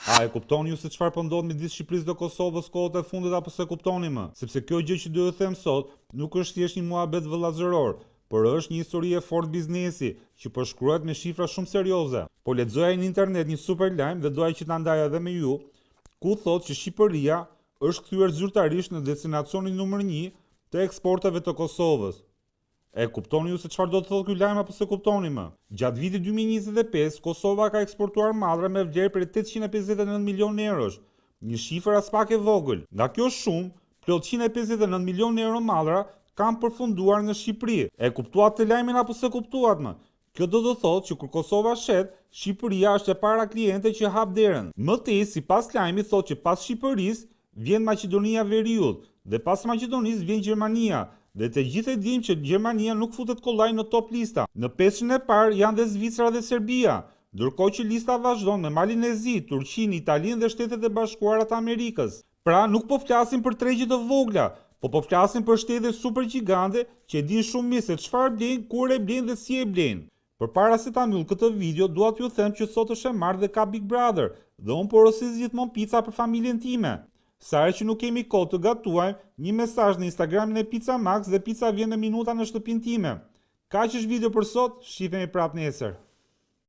A e kuptoni ju se çfarë po ndodh midis Shqipërisë dhe Kosovës kohët e fundit apo se kuptoni më? Sepse kjo gjë që do të them sot nuk është thjesht një muhabet vëllazëror, por është një histori e fortë biznesi që po shkruhet me shifra shumë serioze. Po lexoja në internet një super lajm dhe doja që ta ndaj edhe me ju, ku thotë që Shqipëria është kthyer zyrtarisht në destinacionin numër 1 të eksporteve të Kosovës. E kuptoni ju se çfarë do të thotë ky lajm apo se kuptoni më? Gjatë vitit 2025, Kosova ka eksportuar mallra me vlerë prej 859 milionë eurosh, një shifër as pak e vogël. Nga kjo shumë, plot 159 milionë euro mallra kanë përfunduar në Shqipëri. E kuptuat të lajmin apo se kuptuat më? Kjo do të thotë që kur Kosova shet, Shqipëria është e para kliente që hap derën. Më tej, sipas lajmit thotë që pas Shqipërisë vjen Maqedonia Veriut dhe pas Maqedonisë vjen Gjermania. Dhe të gjithë e dim që Gjermania nuk futet kollaj në top lista. Në 500 e parë janë dhe Zvicra dhe Serbia, ndërkohë që lista vazhdon me Malinezi, Turqinë, Italinë dhe Shtetet e Bashkuara të Amerikës. Pra nuk po flasim për tregje të vogla, po flasim për shtete super gjigante që e din shumë mirë se çfarë blejnë, kur e blejnë dhe si e blejnë. Përpara se ta mbyll këtë video, dua t'ju them që sot është e martë dhe ka Big Brother, dhe unë porosis gjithmonë pica për familjen time. Sa herë që nuk kemi kohë të gatuajmë, një mesazh në Instagramin e Pizza Max dhe pica vjen në minuta në shtëpinë time. Kaq është video për sot, shihemi prapë nesër.